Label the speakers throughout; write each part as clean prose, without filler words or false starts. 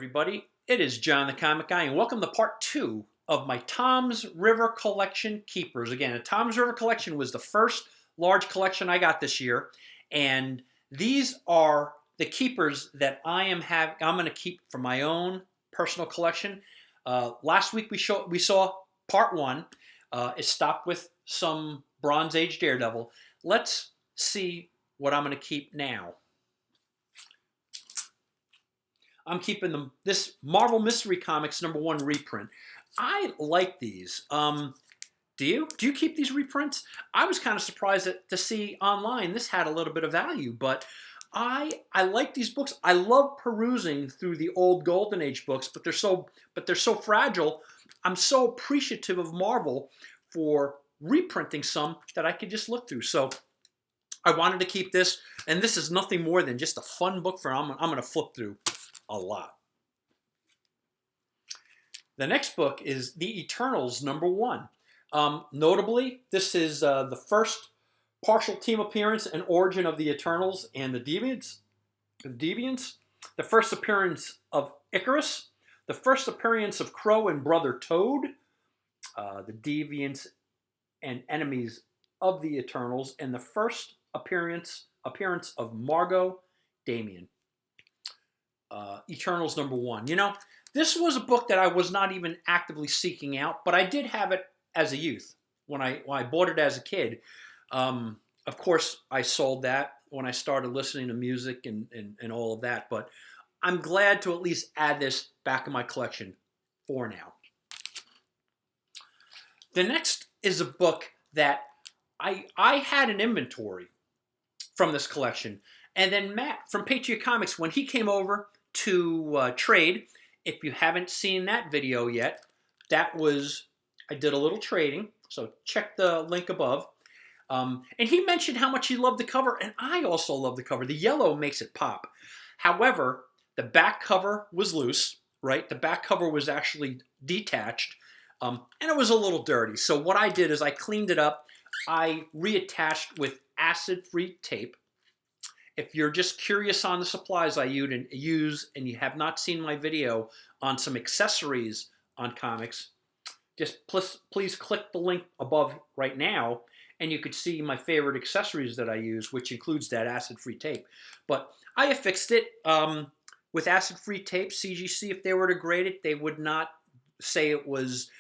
Speaker 1: everybody. It is John the Comic Guy, and welcome to part 2 of my Tom's River Collection Keepers. Again, the Tom's River Collection was the first large collection I got this year, and these are the keepers that I'm going to keep for my own personal collection. Last week we saw part 1. It stopped with some Bronze Age Daredevil. Let's see what I'm going to keep now. I'm keeping this Marvel Mystery Comics #1 reprint. I like these. Do you? Do you keep these reprints? I was kind of surprised to see online this had a little bit of value, but I like these books. I love perusing through the old Golden Age books, but they're so fragile. I'm so appreciative of Marvel for reprinting some that I could just look through. So I wanted to keep this, and this is nothing more than just a fun book for I'm going to flip through a lot. The next book is The Eternals #1. Notably, this is the first partial team appearance and origin of the Eternals and the Deviants. The first appearance of Icarus. The first appearance of Crow and Brother Toad. The Deviants and enemies of the Eternals. And the first appearance of Margot Damien. Eternals #1. You know, this was a book that I was not even actively seeking out, but I did have it as a youth when I bought it as a kid. Of course, I sold that when I started listening to music and all of that, but I'm glad to at least add this back in my collection for now. The next is a book that I had an inventory from this collection, and then Matt from Patriot Comics, when he came over to trade, if you haven't seen that video yet, I did a little trading, so check the link above. And he mentioned how much he loved the cover, and I also love the cover. The yellow makes it pop. However, the back cover was loose, right? The back cover was actually detached, and it was a little dirty. So what I did is I cleaned it up. I reattached with acid-free tape. If you're just curious on the supplies I use and you have not seen my video on some accessories on comics, just please click the link above right now and you could see my favorite accessories that I use, which includes that acid-free tape. But I affixed it with acid-free tape. CGC, if they were to grade it, they would not say it was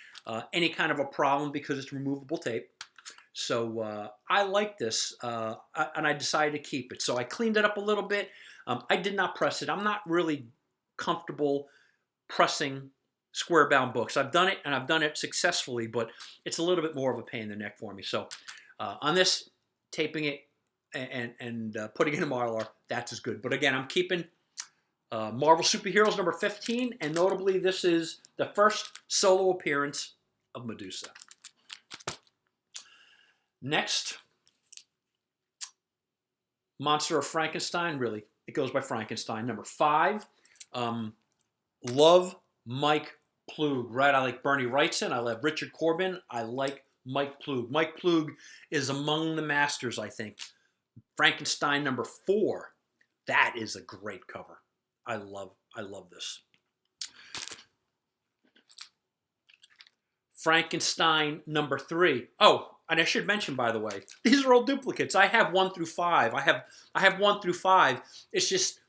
Speaker 1: any kind of a problem because it's removable tape. So I like this, and I decided to keep it. So I cleaned it up a little bit. I did not press it. I'm not really comfortable pressing square-bound books. I've done it, and I've done it successfully, but it's a little bit more of a pain in the neck for me. So on this, taping it and putting it in Mylar, that's as good. But again, I'm keeping Marvel Superheroes #15, and notably, this is the first solo appearance of Medusa. Next, Monster of Frankenstein. Really, it goes by Frankenstein. #5. Love Mike Ploog. Right, I like Bernie Wrightson. I love Richard Corbin. I like Mike Ploog. Mike Ploog is among the masters, I think. Frankenstein #4. That is a great cover. I love this. Frankenstein #3. Oh, and I should mention, by the way, these are all duplicates. I have 1 through 5. I have 1 through 5. It's just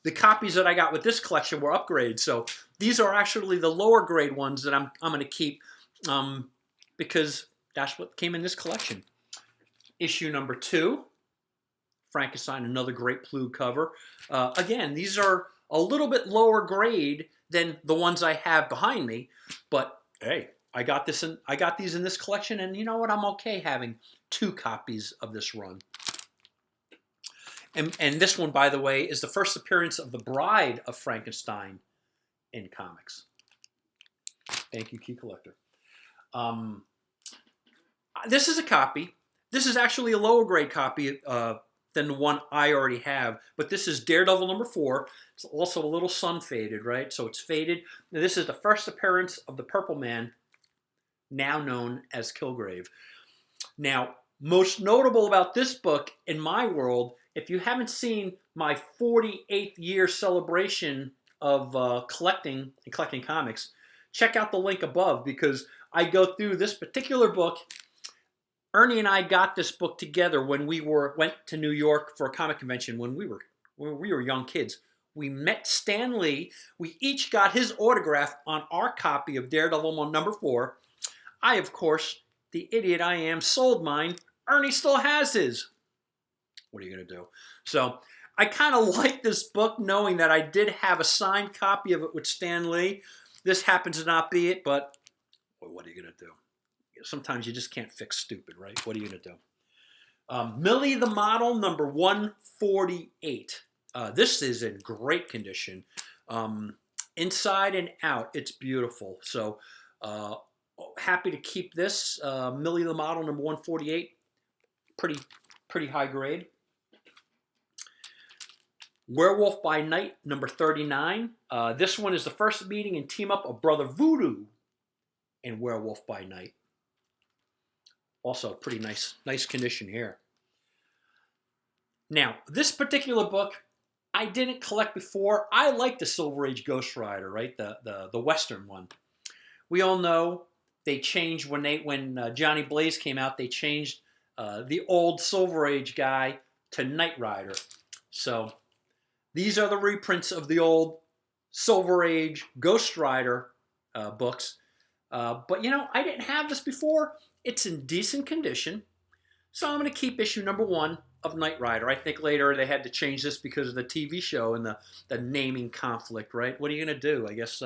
Speaker 1: the copies that I got with this collection were upgrades. So these are actually the lower grade ones that I'm going to keep because that's what came in this collection. Issue #2, Frankenstein, another great Ploog cover. Again, these are a little bit lower grade than the ones I have behind me, but hey, I got these in this collection, and you know what? I'm okay having 2 copies of this run. And this one, by the way, is the first appearance of the Bride of Frankenstein in comics. Thank you, Key Collector. This is a copy. This is actually a lower grade copy than the one I already have, but this is Daredevil #4. It's also a little sun faded, right? So it's faded. Now, this is the first appearance of the Purple Man, now known as Kilgrave. Now, most notable about this book in my world, if you haven't seen my 48th year celebration of collecting comics, check out the link above because I go through this particular book. Ernie and I got this book together when we went to New York for a comic convention when we were young kids. We met Stan Lee. We each got his autograph on our copy of Daredevil #4. I, of course, the idiot I am, sold mine. Ernie still has his. What are you going to do? So I kind of like this book knowing that I did have a signed copy of it with Stan Lee. This happens to not be it, but what are you going to do? Sometimes you just can't fix stupid, right? What are you going to do? Millie the Model #148. This is in great condition. Inside and out, it's beautiful. So happy to keep this. Millie the Model #148. Pretty high grade. Werewolf by Night #39. This one is the first meeting and team up of Brother Voodoo and Werewolf by Night. Also pretty nice condition here. Now, this particular book I didn't collect before. I like the Silver Age Ghost Rider, right? The Western one. We all know they changed when Johnny Blaze came out. They changed the old Silver Age guy to Knight Rider. So these are the reprints of the old Silver Age Ghost Rider books. But you know, I didn't have this before. It's in decent condition. So I'm going to keep issue #1 of Knight Rider. I think later they had to change this because of the TV show and the naming conflict, right? What are you going to do? I guess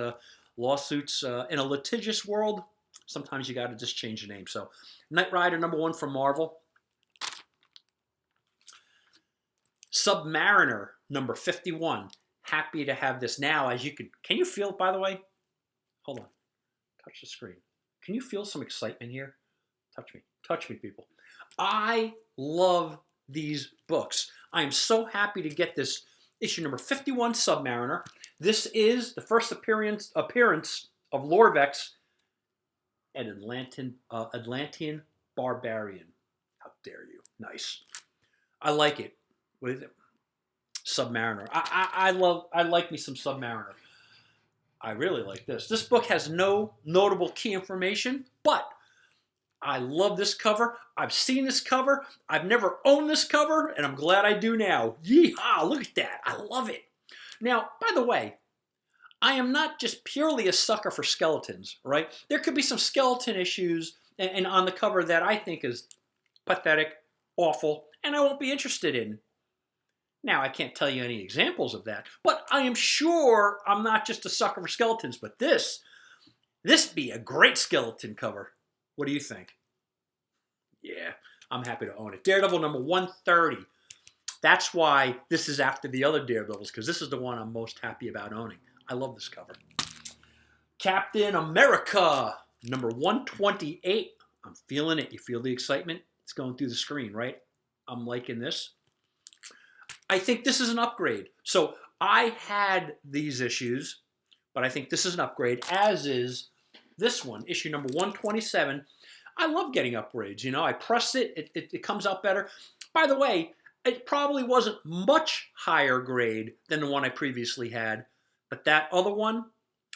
Speaker 1: lawsuits in a litigious world, sometimes you got to just change the name. So Knight Rider #1 from Marvel. Submariner #51. Happy to have this now. As you can you feel it, by the way? Hold on. Touch the screen. Can you feel some excitement here? Touch me, people. I love these books. I am so happy to get this issue #51 Submariner. This is the first appearance of Lorvex, an Atlantean barbarian. How dare you? Nice. I like it. What is it? Submariner. I like me some Submariner. I really like this. This book has no notable key information, but I love this cover. I've seen this cover. I've never owned this cover, and I'm glad I do now. Yeehaw, look at that. I love it. Now, by the way, I am not just purely a sucker for skeletons, right? There could be some skeleton issues and on the cover that I think is pathetic, awful, and I won't be interested in. Now, I can't tell you any examples of that, but I am sure I'm not just a sucker for skeletons, but this be a great skeleton cover. What do you think? Yeah, I'm happy to own it. Daredevil #130. That's why this is after the other Daredevils, because this is the one I'm most happy about owning. I love this cover. Captain America #128. I'm feeling it. You feel the excitement? It's going through the screen, right? I'm liking this. I think this is an upgrade. So I had these issues, but I think this is an upgrade, as is this one, issue #127. I love getting upgrades. You know, I press it, it comes out better. By the way, it probably wasn't much higher grade than the one I previously had, but that other one,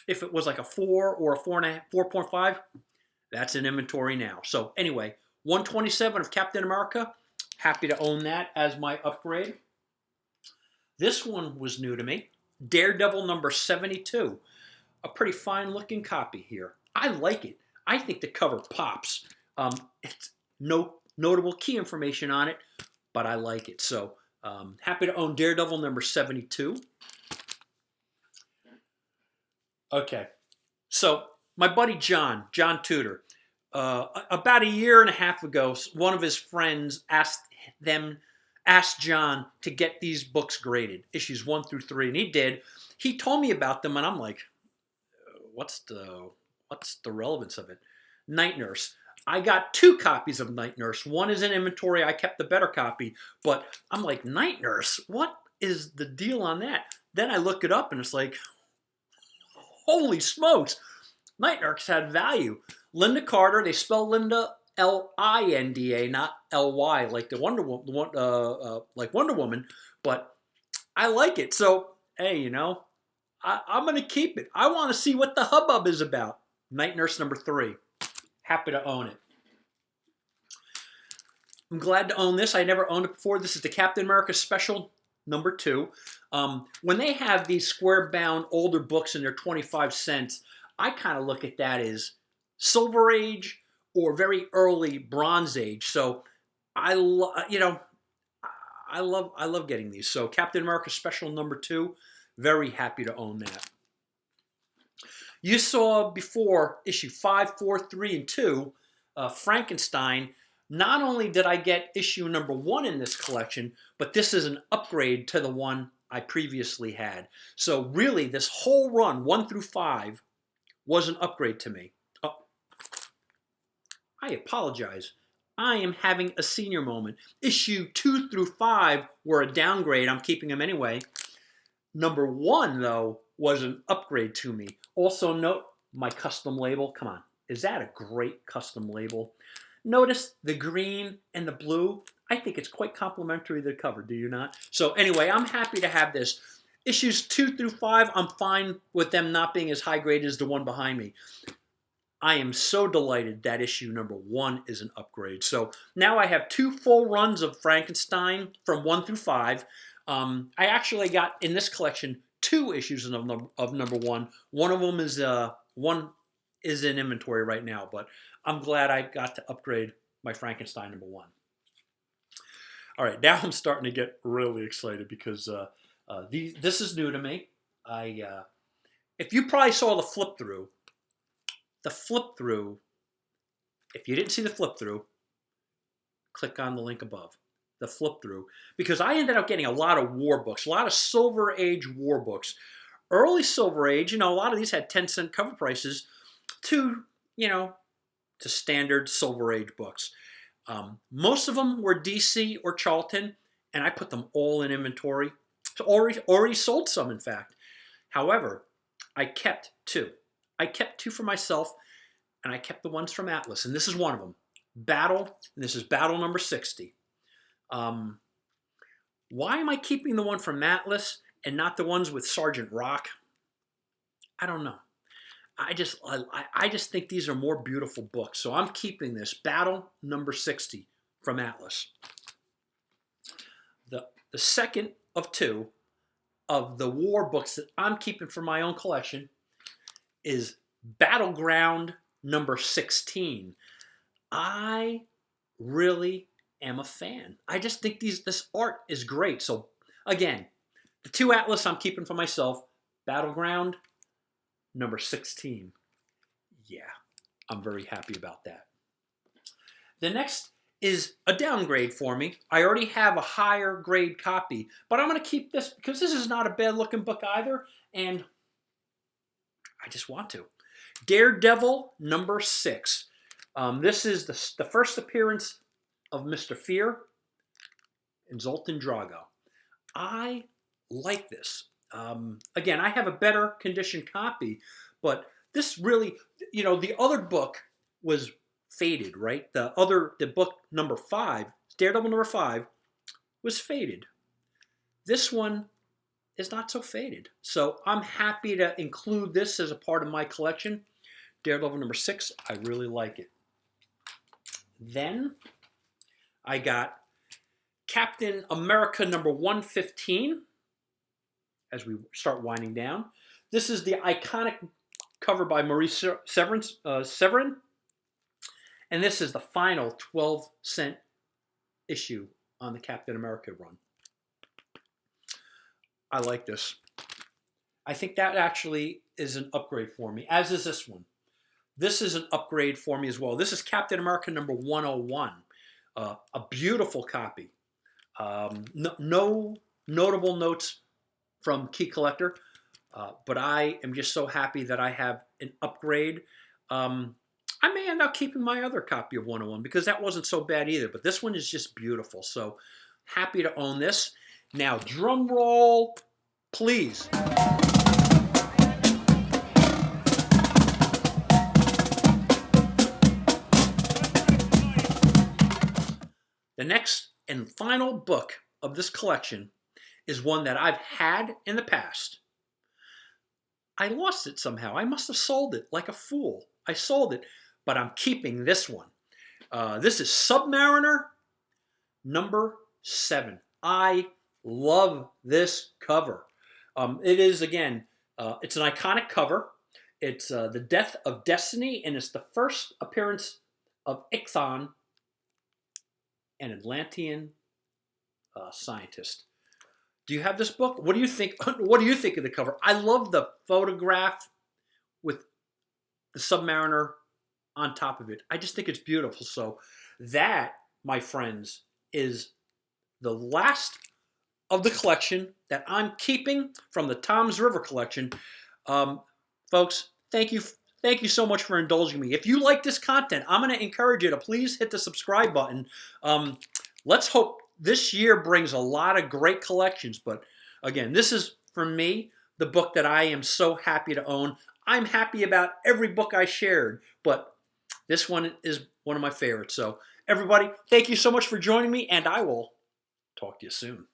Speaker 1: if it was like a 4 or a 4.5, 4.5, that's in inventory now. So anyway, 127 of Captain America. Happy to own that as my upgrade. This one was new to me. Daredevil #72. A pretty fine looking copy here. I like it. I think the cover pops. It's no notable key information on it, but I like it. So happy to own Daredevil #72. Okay, so my buddy John Tudor, about a year and a half ago, one of his friends asked John to get these books graded, issues 1 through 3, and he did. He told me about them, and I'm like, what's the relevance of it? Night Nurse. I got 2 copies of Night Nurse. One is in inventory. I kept the better copy, but I'm like, Night Nurse? What is the deal on that? Then I look it up, and it's like, holy smokes! Night Nurse had value. Linda Carter. They spell Linda Linda, not Ly, like Wonder Woman. But I like it. So hey, you know, I'm going to keep it. I want to see what the hubbub is about. Night Nurse number 3. Happy to own it. I'm glad to own this. I never owned it before. This is the Captain America Special number 2. When they have these square-bound older books and they're 25 cents, I kind of look at that as Silver Age or very early Bronze Age. So I love getting these. So Captain America Special number 2, very happy to own that. You saw before issue 5, 4, 3, and 2, Frankenstein. Not only did I get issue number 1 in this collection, but this is an upgrade to the one I previously had. So really, this whole run, 1 through 5, was an upgrade to me. Oh, I apologize. I am having a senior moment. Issue 2 through 5 were a downgrade. I'm keeping them anyway. Number 1, though, was an upgrade to me. Also note my custom label. Come on. Is that a great custom label? Notice the green and the blue. I think it's quite complimentary to the cover, do you not? So anyway, I'm happy to have this. Issues 2 through 5, I'm fine with them not being as high grade as the one behind me. I am so delighted that issue number 1 is an upgrade. So now I have 2 full runs of Frankenstein from 1 through 5. I actually got in this collection 2 issues of number 1. One of them is in inventory right now, but I'm glad I got to upgrade my Frankenstein number 1. All right, now I'm starting to get really excited because this is new to me. If you probably saw the flip through, if you didn't see the flip through, click on the link above. The flip through, because I ended up getting a lot of war books, a lot of Silver Age war books. Early Silver Age, a lot of these had 10-cent cover prices to standard Silver Age books. Most of them were DC or Charlton, and I put them all in inventory. So already sold some, in fact. However, I kept 2. I kept 2 for myself, and I kept the ones from Atlas, and this is one of them. Battle, and this is Battle number 60. Why am I keeping the one from Atlas and not the ones with Sergeant Rock? I don't know. I just think these are more beautiful books. So I'm keeping this Battle number 60 from Atlas. The second of 2 of the war books that I'm keeping for my own collection is Battleground number 16. I really am a fan. I just think this art is great. So again, the 2 Atlas I'm keeping for myself. Battleground number 16. Yeah, I'm very happy about that. The next is a downgrade for me. I already have a higher grade copy, but I'm going to keep this because this is not a bad looking book either, and I just want to. Daredevil number 6. This is the first appearance of Mr. Fear and Zoltan Drago. I like this. Again, I have a better condition copy, but this really, the other book was faded, right? The book number 5, Daredevil number 5, was faded. This one is not so faded. So I'm happy to include this as a part of my collection. Daredevil number 6, I really like it. Then I got Captain America number 115 as we start winding down. This is the iconic cover by Maurice Severin. And this is the final 12-cent issue on the Captain America run. I like this. I think that actually is an upgrade for me, as is this one. This is an upgrade for me as well. This is Captain America number 101. A beautiful copy. No notable notes from Key Collector, but I am just so happy that I have an upgrade. I may end up keeping my other copy of 101 because that wasn't so bad either, but this one is just beautiful. So happy to own this. Now, drum roll, please. The next and final book of this collection is one that I've had in the past, I lost it somehow. I must have sold it like a fool. I sold it, but I'm keeping this one. This is Submariner number 7. I love this cover. It is, again, it's an iconic cover. It's The Death of Destiny, and it's the first appearance of Ichthon, an Atlantean scientist. Do you have this book? What do you think? What do you think of the cover? I love the photograph with the Submariner on top of it. I just think it's beautiful. So that, my friends, is the last of the collection that I'm keeping from the Tom's River collection. Folks, thank you so much for indulging me. If you like this content, I'm going to encourage you to please hit the subscribe button. Let's hope this year brings a lot of great collections. But again, this is, for me, the book that I am so happy to own. I'm happy about every book I shared, but this one is one of my favorites. So everybody, thank you so much for joining me, and I will talk to you soon.